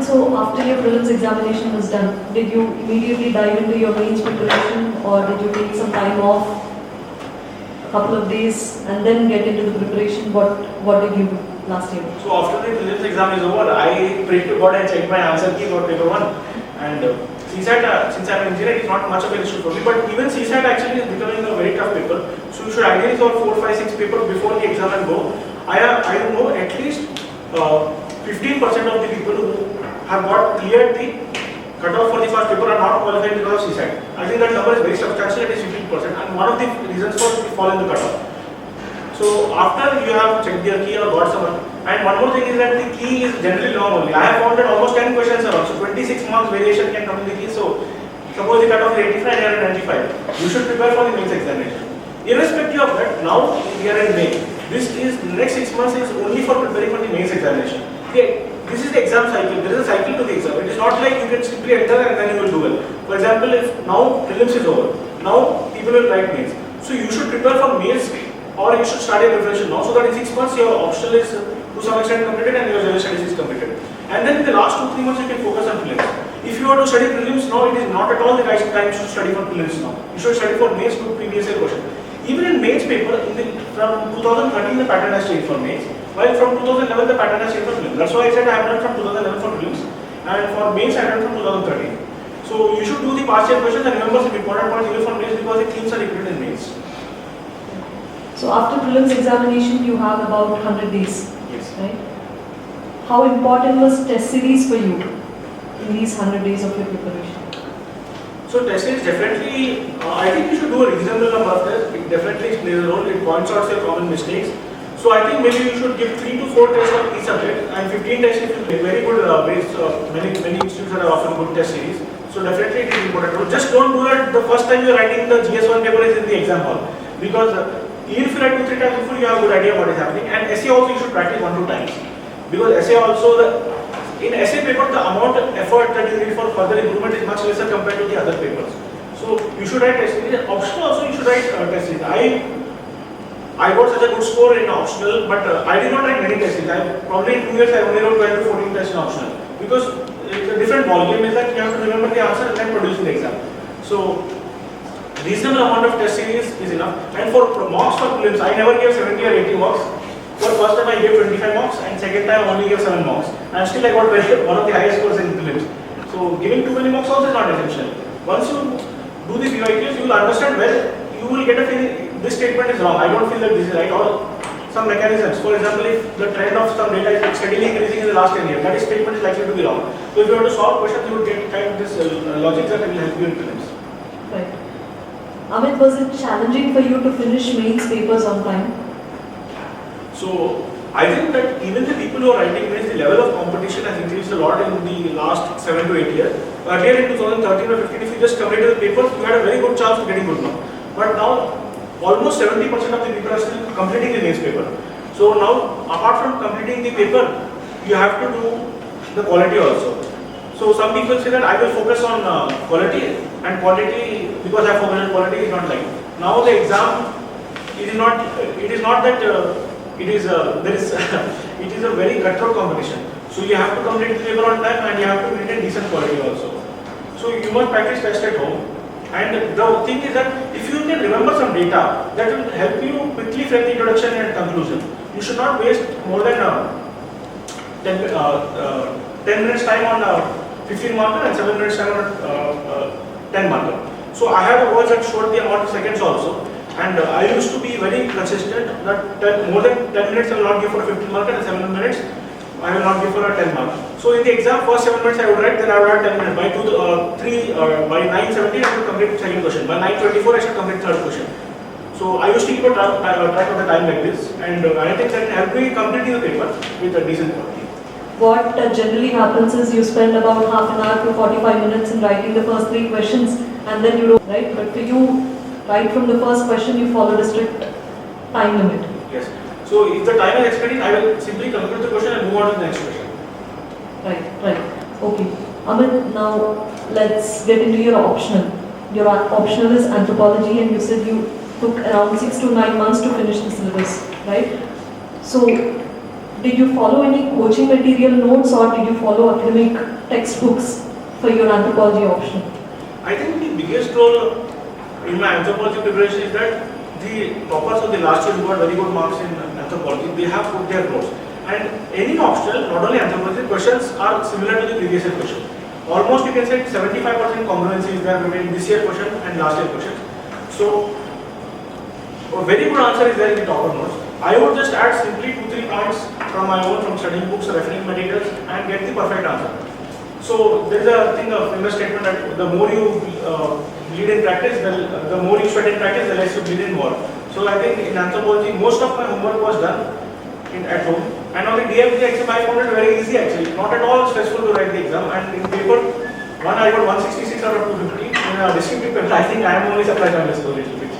Amit, so after your prelims examination was done, did you immediately dive into your mains preparation, or did you take some time off, a couple of days, and then get into the preparation? What did you do last year? So after the prelims exam is over, I prayed to God and checked my answer key for paper 1. And CSAT, since I'm an engineer, it's not much of an issue for me. But even CSAT actually is becoming a very tough paper. So you should ideally solve 4, 5, 6 papers before the exam and go. I know at least 15% of the people who have got cleared the cutoff for the first paper are not qualified because of CSAT. I think that number is very substantial, it is 15%, and one of the reasons for the fall in the cutoff. So after you have checked your key or got someone, and one more thing is that the key is generally long only. I have found that almost 10 questions are also 26 marks variation can come in the key. So suppose the cutoff is 85 and you are at 95, you should prepare for the mains examination. Irrespective of that, now we are in May. This is the next 6 months is only for preparing for the mains examination. Okay, this is the exam cycle. There is a cycle to the exam. It is not like you can simply enter and then you will do well. For example, if now prelims is over, now people will write mains. So you should prepare for mains, or you should start your preparation now, so that in 6 months your optional is to some extent completed and your general studies is completed. And then in the last 2-3 months you can focus on prelims. If you want to study prelims now, it is not at all the right time to study for prelims now. You should study for mains to previous year question. Even in mains paper, from 2013 the pattern has changed for mains, while from 2011 the pattern has changed for prelims. That's why I said I have done from 2011 for prelims, and for mains I have done from 2013. So you should do the past year questions and remember some important points even for mains because the themes are repeated in mains. So after prelims examination, you have about 100 days. Yes. Right? How important was test series for you in these 100 days of your preparation? So test series definitely, I think you should do a reasonable number of tests. It definitely plays a role. It points out your common mistakes. So I think maybe you should give 3 to 4 tests on each subject and 15 tests if you play. Very good base. Many institutes are offering good test series. So definitely it is important. Just don't do that the first time you are writing the GS1 paper is in the exam hall, because even if you write 2-3 times before, you have a good idea what is happening. And essay also you should practice 1-2 times, because essay also in essay paper the amount of effort that you need for further improvement is much lesser compared to the other papers. So you should write test series. Optional also you should write test series. I got such a good score in optional, but I did not write many test series. Probably in 2 years I only wrote 12 to 14 tests in optional, because it's a different ball game. Is that you have to remember the answer and then produce in the exam. So reasonable amount of test series is enough. And for marks for prelims, I never gave 70 or 80 marks. For first time I gave 25 marks, and second time I only gave 7 marks. And still I got one of the highest scores in prelims. So giving too many marks also is not essential. Once you do the PYQs, you will understand where you will get a feeling this statement is wrong. I don't feel that this is right, or some mechanisms. For example, if the trend of some data is steadily increasing in the last 10 years, that statement is likely to be wrong. So if you want to solve questions, you will get kind of this logic that will help you in prelims. Right. Amit, was it challenging for you to finish mains papers on time? So I think that even the people who are writing mains, the level of competition has increased a lot in the last 7 to 8 years. Earlier in 2013 or 15, if you just completed the papers, you had a very good chance of getting good marks. But now almost 70% of the people are still completing the mains paper. So now, apart from completing the paper, you have to do the quality also. So some people say that I will focus on quality, and quantity, because I focus on quality, is not like. Now the exam, it is not that it is a very cutthroat competition. So you have to complete the paper on time and you have to maintain decent quality also. So you must practice test at home. And the thing is that if you can remember some data, that will help you quickly frame the introduction and conclusion. You should not waste more than 10 minutes time on 15 marker and 7 minutes time on 10 marker. So I have a watch that showed the amount of seconds also, and I used to be very consistent that more than 10 minutes I will not give for a 15 marker, and 7 minutes I will not give for a 10 mark. So in the exam, first 7 minutes I would write, then I would write 10 minutes. By 9:70 I should complete second question. By 9:24 I should complete third question. So I used to keep a track of the time like this, and I think that helped me completing the paper with a decent quality. What generally happens is you spend about half an hour to 45 minutes in writing the first 3 questions, and then you don't, right? But for you, right from the first question, you followed a strict time limit. Yes. So if the time is expiring, I will simply conclude the question and move on to the next question. Right. Okay. Amit, now let's get into your optional. Your optional is anthropology, and you said you took around 6 to 9 months to finish the syllabus, right? So did you follow any coaching material notes or did you follow academic textbooks for your anthropology option? I think the biggest role in my anthropology preparation is that the toppers of the last year who got very good marks in anthropology, they have put their notes. And any optional, not only anthropology, questions are similar to the previous year question. Almost you can say 75% congruency is there between this year question and last year question. So, a very good answer is there in the topper notes. I would just add simply 2-3 points from my own, from studying books, referring materials, and get the perfect answer. So there is a thing, a famous statement that the more you bleed in practice, the more you sweat in practice, the less you bleed in war. So I think in anthropology, most of my homework was done at home. And on the day of the exam, I found it very easy actually. Not at all stressful to write the exam. And in paper 1, I got 166 out of 250. In a descriptive paper, I think I am only surprised by my score a little bit.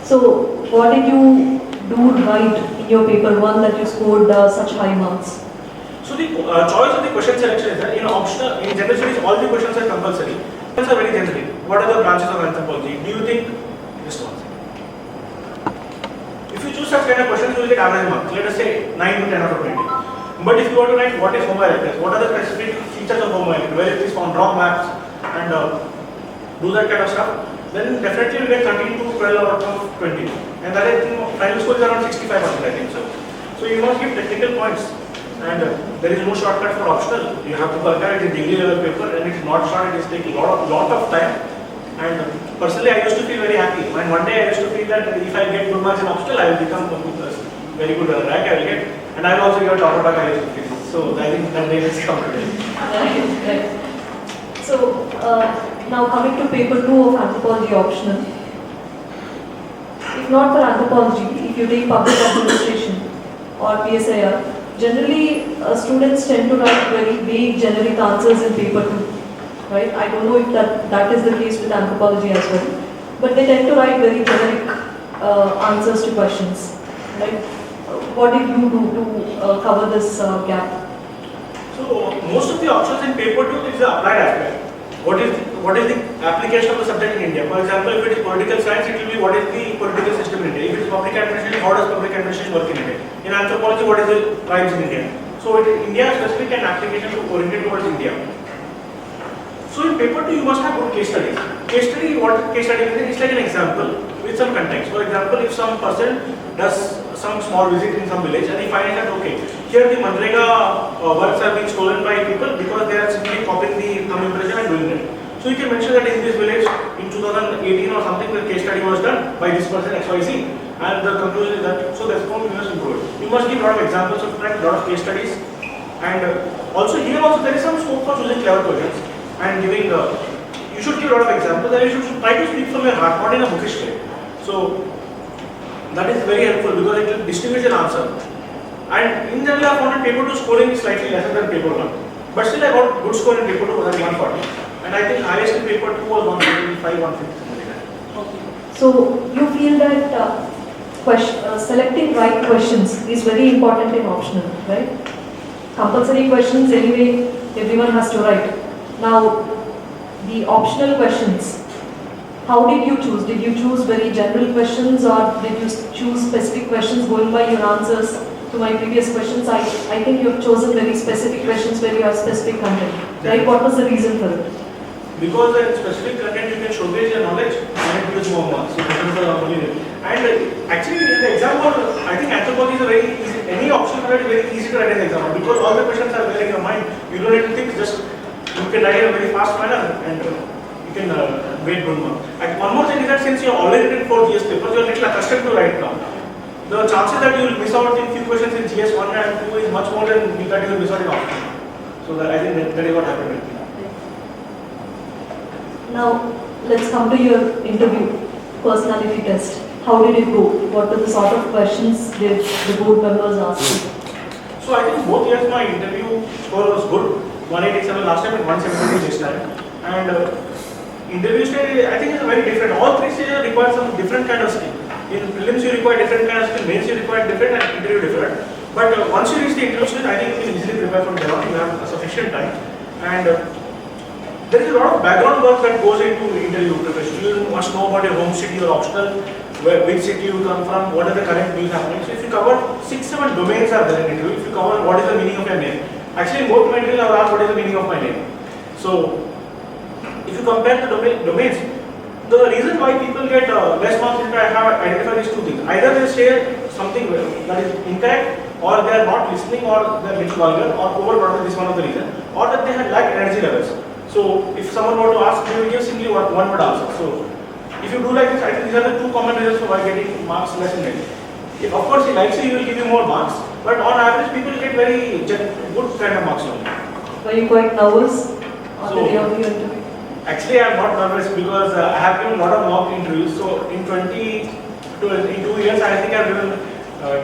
So, what did you do right in your paper 1 that you scored such high marks? So the choice of the question selection is that in optional, in general studies, all the questions are compulsory. Questions are very generic. What are the branches of anthropology? Do you think this one? If you choose such kind of questions, you will get average marks. Let us say 9 to 10 out of 20. But if you want to write what is Homo erectus, what are the specific features of Homo erectus, where it is found, draw maps, and do that kind of stuff, then definitely you will get 13 to 12 out of 20. And that I think final score is around 65%, I think so. So you must give technical points. And there is no shortcut for optional. You have to prepare it in degree level paper, and it's not short. It is taking a lot of time. And personally, I used to feel very happy. And one day I used to feel that if I get good marks in optional, I will become a very good rank. I will get, and I will also get a topper back. I used to feel. So I think that day has come today. Right. So now coming to paper 2 of anthropology optional. If not for anthropology, if you take public administration or PSIR, generally, students tend to write very vague, generic answers in paper 2, right? I don't know if that is the case with anthropology as well, but they tend to write very generic answers to questions, right? What did you do to cover this gap? So most of the options in paper 2 is the applied aspect. What is the application of the subject in India? For example, if it is political science, it will be what is the political system in India. If it is public administration, how does public administration work in India? In anthropology, what is the tribes in India? So India specific and application oriented towards India. So in paper 2, you must have good case studies. Case study, what case study is? It's like an example with some context. For example, if some person does some small visit in some village and he finds that okay, here the Manrega works are being stolen by people because they are simply copying the thumb impression and doing it. So you can mention that in this village in 2018 or something, the case study was done by this person XYZ, and the conclusion is that so that's how you must improve it. You must give a lot of examples of a lot of case studies, and also here also there is some scope for choosing clever questions and giving. You should give a lot of examples, and you should try to speak from your heart, not in a bookish way. So that is very helpful because it will distinguish an answer. And in general, I found paper 2 scoring is slightly lesser than paper 1. But still, I got good score in paper 2, was at 140. And I think highest in paper 2 was 125, 150, something like that. Okay. So you feel that selecting right questions is very important in optional, right? Compulsory questions, anyway, everyone has to write. Now, the optional questions. How did you choose? Did you choose very general questions or did you choose specific questions going by your answers to my previous questions? I think you have chosen very specific questions where you have specific content, right? What was the reason for it? Because in specific content you can showcase your knowledge and it gives more marks. So that is the only way. And actually in the exam hall, I think anthropology is a very easy, any option for it is very easy to write in the exam hall because all the questions are there in your mind. You don't need to think, just you can write in a very fast manner and you can get good marks. And one more thing is that since you have already written 4 GS papers, you are little accustomed to write now. The chances that you will miss out in few questions in GS 1 and 2 is much more than that you will miss out in option. So that I think that is what happened with me. Now, let's come to your interview, personality test. How did it go? What were the sort of questions did the board members ask you? So I think both years my interview score was good. 187 last time and 170 this time. And interview stage I think is very different. All 3 stages require some different kind of skill. In prelims you require different kind of skill, mains you require different, and interview different. But once you reach the interview stage, I think you can easily prepare from there on. You have sufficient time. And there is a lot of background work that goes into interview preparation. You must know about your home city or optional, which city you come from, what are the current news happening. So if you cover 6-7 domains are there in interview. If you cover what is the meaning of your name. Actually, both my interviews I was asked what is the meaning of my name. So if you compare the domains, the reason why people get less marks is I have identified these two things. Either they say something that is incorrect, or they are not listening, or they are little vulgar, or overproductive is one of the reasons, or that they had lack energy levels. So if someone were to ask, they will give simply one word answer. So if you do like this, I think these are the two common reasons for why getting marks less in it. If of course he likes you, he will give you more marks, but on average people get very good kind of marks only. Were you quite nervous on the day of your interview? Actually, I am not nervous because I have given a lot of mock interviews. So in 2 years, I think I have given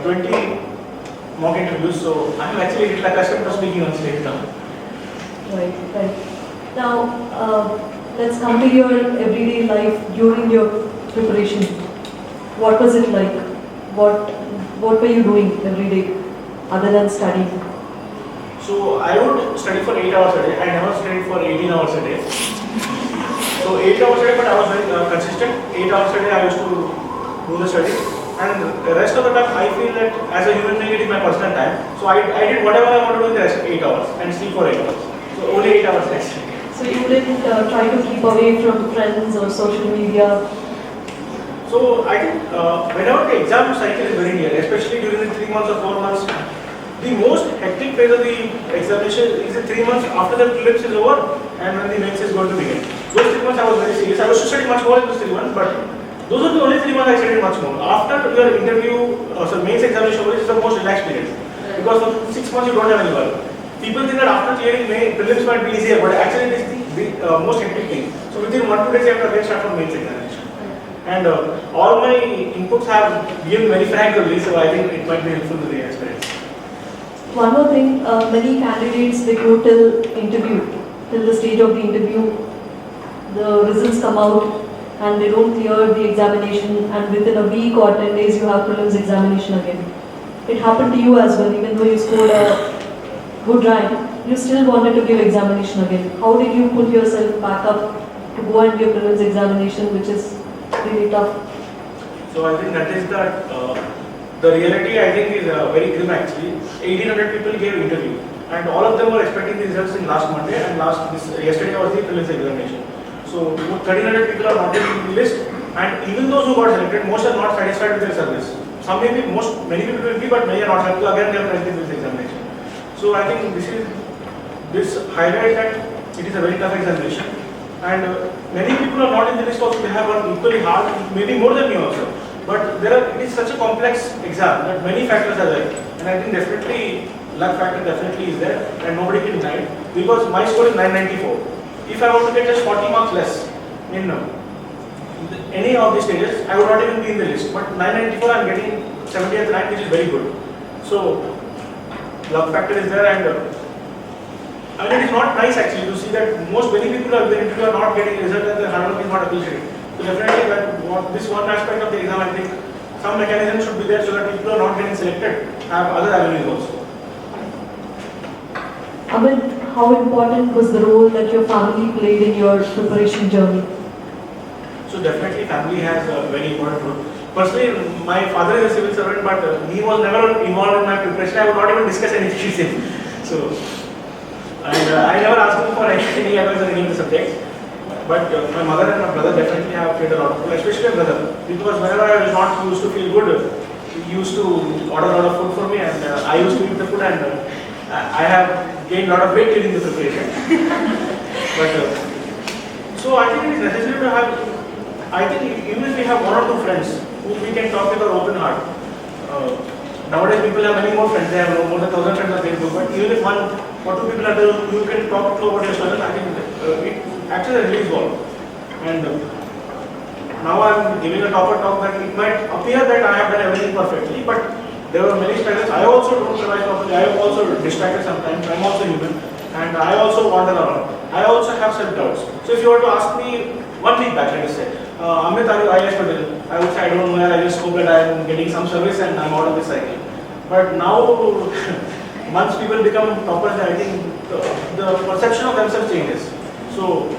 20 mock interviews. So I am actually a little accustomed to speaking on stage now. Right, right. Now, let's come to your everyday life during your preparation. What was it like? What were you doing every day other than studying? So I would study for 8 hours a day. I never studied for 18 hours a day. So 8 hours a day, but I was very consistent. 8 hours a day I used to do the study. And the rest of the time I feel that as a human being it is my personal time. So I did whatever I want to do in the rest of 8 hours and sleep for 8 hours. So only 8 hours rest. So you didn't try to keep away from friends or social media? So I think whenever the exam cycle is very near, especially during the 3 months or 4 months, the most hectic phase of the examination is the 3 months after the prelims is over and when the mains is going to begin. Those 3 months I was very serious. I was to study much more in those 3 months, but those are the only 3 months I studied much more. After your interview, so mains examination, which is the most relaxed period, because for 6 months you don't have any work. People think that after clearing prelims might be easier, but actually it is the most hectic thing. So within 1-2 days you have to again start from mains examination. And all my inputs have been very frank only, so I think it might be helpful to the aspirants. One more thing, many candidates, they go till interview, till the stage of the interview, the results come out and they don't clear the examination, and within a week or 10 days you have prelims examination again. It happened to you as well, even though you scored a good rank, you still wanted to give examination again. How did you pull yourself back up to go and give prelims examination, which is really tough? So I think that is the reality. I think is very grim actually. 1800 people gave interview, and all of them were expecting the results in last Monday, and yesterday was the prelims examination. So 1300 people are not in the list, and even those who got selected, most are not satisfied with their service. Some may be, many people will be, but many are not happy. Again, they are present in this examination. So I think this highlights that it is a very tough examination, and many people are not in the list also. They have worked equally hard, maybe more than me also. But it is such a complex exam that many factors are there, and I think definitely luck factor definitely is there, and nobody can deny it, because my score is 994. If I want to get just 40 marks less in any of these stages, I would not even be in the list. But 994, I am getting 70th rank, which is very good. So luck factor is there, and it is not nice actually to see that many people are there who are not getting result and their hard work is not appreciated. So definitely this one aspect of the exam, I think some mechanism should be there so that people are not getting selected have other avenues also. Amit, how important was the role that your family played in your preparation journey? So definitely family has a very important role. Personally, my father is a civil servant, but he was never involved in my preparation. I would not even discuss anything with him. So, and I never asked him for any advice on any of the subjects. But my mother and my brother definitely have played a lot of role, especially my brother. Because whenever I was not used to feel good, he used to order a lot of food for me, and I used to eat the food, and I have gained a lot of weight during the preparation. But so I think it is necessary to have. I think even if we have 1 or 2 friends who we can talk with our open heart. Nowadays people have many more friends. They have more than 1,000 friends on Facebook. But even if 1 or 2 people are there, you can talk to about your struggle. I think it acts as a release valve. And now I am giving a topper talk that it might appear that I have done everything perfectly, but there were many struggles. I also don't revise properly. I am also distracted sometimes. I am also human, and I also wander around. I also have self-doubts. So if you were to ask me 1 week back, let us say, Amit, are you IAS Patel? I would say I don't know. I just hope that I am getting some service and I am out of this cycle. But now, once people become toppers, I think the perception of themselves changes. So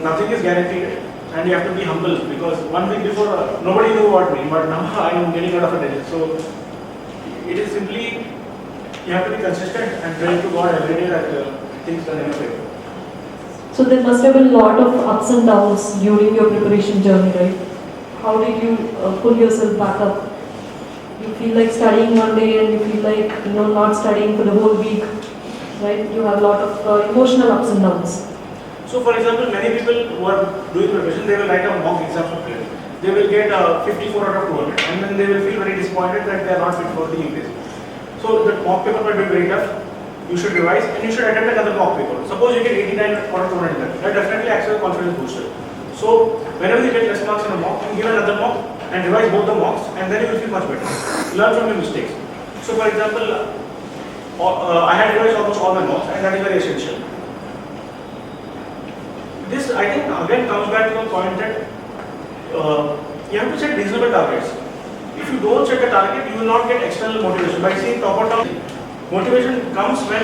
nothing is guaranteed. and you have to be humble because 1 week before nobody knew about me, but now I am getting out of attention. So it is simply you have to be consistent and pray to God every day that things turn in your favor. So there must have been a lot of ups and downs during your preparation journey, right? How did you pull yourself back up? You feel like studying one day and you feel like not studying for the whole week, right? You have a lot of emotional ups and downs. So for example, many people who are doing preparation, they will write a mock exam for prelims. They will get 54 out of 200 and then they will feel very disappointed that they are not fit for the UPSC. So the mock paper might be very tough. You should revise and you should attempt another mock paper. Suppose you get 89 out of 200, that definitely acts as a confidence booster. So whenever you get less marks in a mock, you give another mock and revise both the mocks and then you will feel much better. Learn from your mistakes. So for example, I had revised almost all my mocks and that is very essential. This I think again comes back to the point that you have to set reasonable targets. If you don't set a target, you will not get external motivation. By seeing top or down, motivation comes when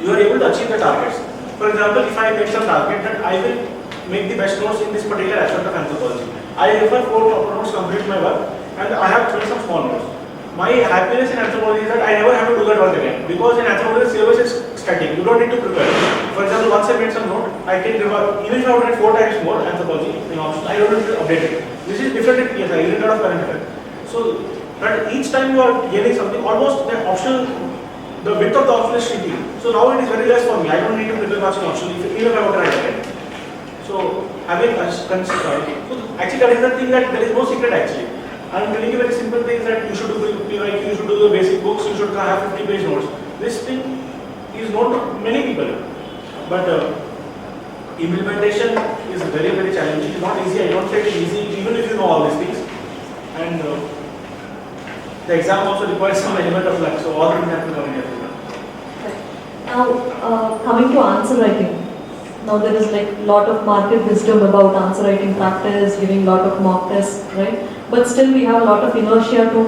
you are able to achieve the targets. For example, if I make some target that I will make the best notes in this particular aspect of anthropology, I refer 4 top notes, complete my work, and I have 12 some small notes. My happiness in anthropology is that I never have to do that work again because in anthropology the syllabus is static. You don't need to prepare. For example, once I made some note, I can revise. Even if I would read 4 times more anthropology in optional, I don't need to update it. This is different in PSI, you need a lot of current affair. So that each time you are gaining something, almost the optional, the width of the optional is shrinking. So now it is very less for me. I don't need to prepare much in optional, even if I want to write again. So having actually that is the thing that there is no secret actually. I am telling you very simple things that you should do PYQ, you should do the basic books, you should have 50-page notes. This thing is known to many people, but implementation is very, very challenging. It's not easy. I don't say it's easy, even if you know all these things. And the exam also requires some element of luck, so all things have to come in here. Now, coming to answer writing. Now there is like a lot of market wisdom about answer writing practice, giving lot of mock tests, right? But still we have a lot of inertia to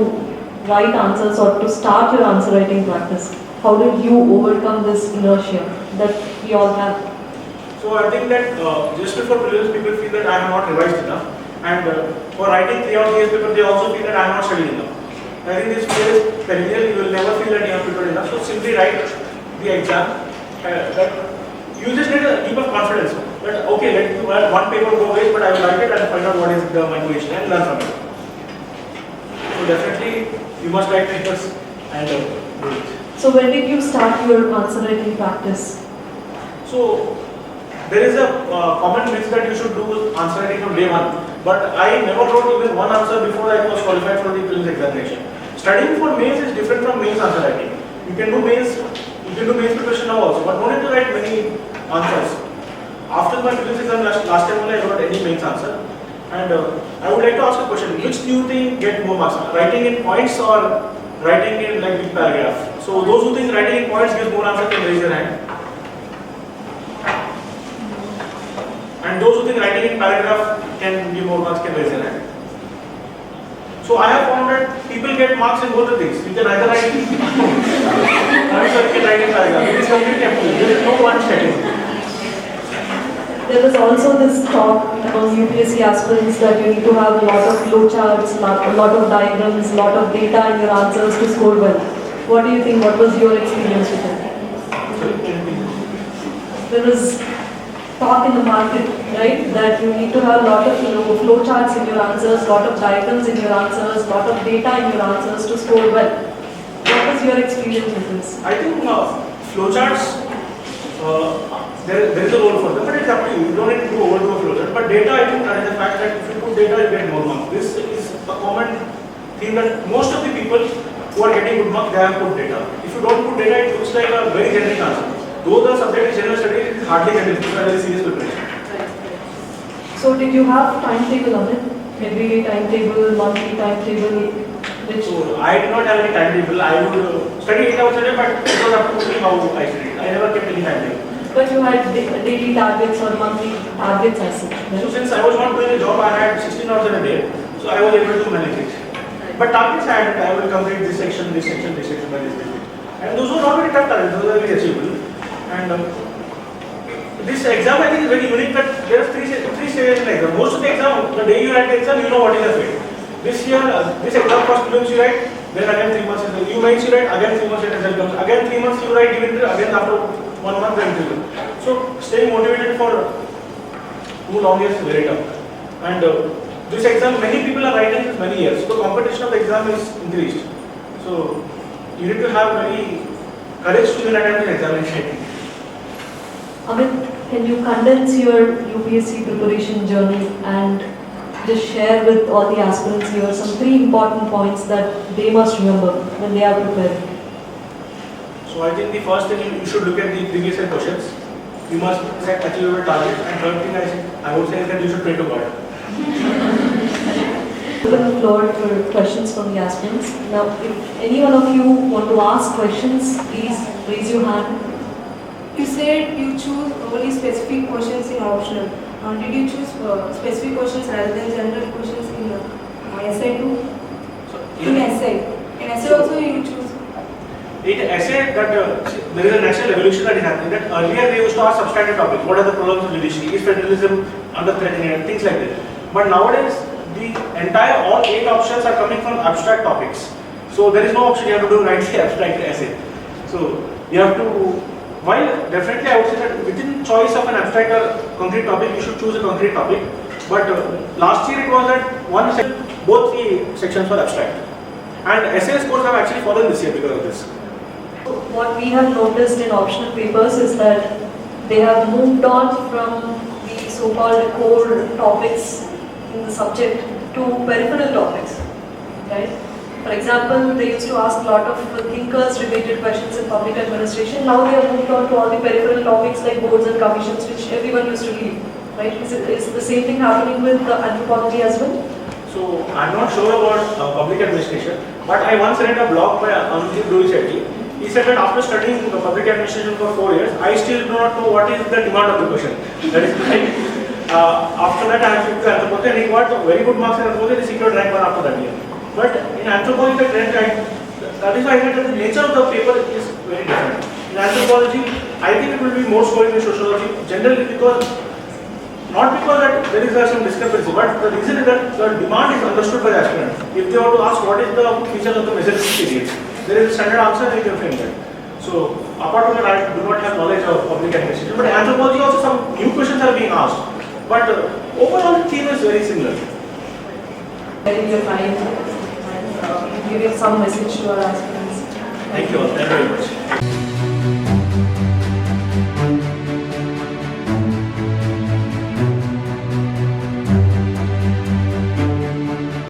write answers or to start your answer writing practice. How did you overcome this inertia that we all have? So I think that just before prelims, people feel that I have not revised enough, and for writing 3 or 4 paper, they also feel that I have not studied enough. I think this fear is perennial. You will never feel that you have prepared enough. So simply write the exam. You just need a deep of confidence that okay, let one paper go away, but I will write it and find out what is my question and learn from it. So definitely you must write papers and do it. So when did you start your answer writing practice? So there is a common myth that you should do answer writing from day 1, but I never wrote even one answer before I was qualified for the prelims examination. Studying for mains is different from mains answer writing. You can do mains preparation now also, but no need to write many answers. After my prelims exam last time only I wrote any mains answer, and I would like to ask a question: which do you think get more marks, writing in points or writing in like big paragraph? So those who think writing in points gives more answer can raise their hand, and those who think writing in paragraph can give more marks can raise their hand. So I have found that people get marks in both the things. You can either write in points or you can write in paragraph. It is completely up to you. There is no one strategy. There was also this talk among UPSC aspirants that you need to have a lot of flowcharts, a lot of diagrams, a lot of data in your answers to score well. What do you think? What was your experience with it? There was talk in the market, right, that you need to have a lot of flowcharts in your answers, a lot of diagrams in your answers, a lot of data in your answers to score well. What was your experience with this? I think flowcharts, there is a role for them, but it's up to you. You don't need to overdo a flowchart. But data, I think that is the fact that if you put data, you get more marks. This is a common thing that most of the people who are getting good marks, they have put data. If you don't put data, it looks like a very generic answer. Though the subject is general studies, it is hardly generic. It's a very serious preparation. So did you have timetable on it? Everyday timetable, monthly timetable? So I did not have any timetable. I would study 8 hours a day, but it was up to me how I studied. I never kept any timetable. But you had daily targets or monthly targets as such, right? So since I was not doing a job, I had 16 hours in a day, so I was able to manage it. But targets I will complete this section by this date. And those were not very tough targets, those were very achievable. And this exam I think is very unique that there's three stages in the exam. Most of the exam, the day you write the exam, you know what is the fate. This year, this exam first prelims you write, then again 3 months result. You mains you write, again 3 months result comes. Again 3 months you write even again after 1 month the interview. So staying motivated for 2 long years is very tough. And this exam, many people are writing this many years. So the competition of the exam is increased. So you need to have very courage to even attempt the examination. Amit, can you condense your UPSC preparation journey and just share with all the aspirants here some 3 important points that they must remember when they are preparing? So I think the first thing you should look at the previous year questions. You must set achievable targets, and third thing I would say is that you should pray to God. Open the floor for questions from the aspirants. Now, if any one of you want to ask questions, please raise your hand. You said you choose only specific questions in optional. Did you choose specific questions rather than general questions in essay too? In essay also you choose. In essay, that there is a national evolution that is happening. That earlier they used to ask substantive topics. What are the problems of judiciary? Is federalism under threat in India? Things like that. But nowadays, the entire all 8 options are coming from abstract topics. So there is no option you have to do write the abstract essay. So you have to. While definitely I would say that within choice of an abstract or concrete topic, you should choose a concrete topic. But last year it was that both the sections were abstract. And essay scores have actually fallen this year because of this. What we have noticed in optional papers is that they have moved on from the so-called core topics in the subject to peripheral topics, right? For example, they used to ask a lot of thinkers-related questions in public administration. Now they have moved on to all the peripheral topics like boards and commissions, which everyone used to leave, right? Is the same thing happening with anthropology as well? So I'm not sure about public administration, but I once read a blog by Amit Malempati. He said that after studying public administration for 4 years, I still do not know what is the demand of the question. That is why after that I have shifted to anthropology, and he got very good marks in anthropology. He secured rank 1 after that year. But in anthropology, that is why I said that the nature of the paper is very different. In anthropology, I think it will be more scoring in sociology, generally because, not because that there is some discrepancy, but the reason is that the demand is understood by the aspirant. If they want to ask what is the feature of the mesolistic periods, there is a standard answer and you can find that. So, apart from that, I do not have knowledge of public administration, but in anthropology also some new questions are being asked. But overall the theme is very similar. Sharing your time and giving some message to our aspirants. Thank you all. Thank you very much.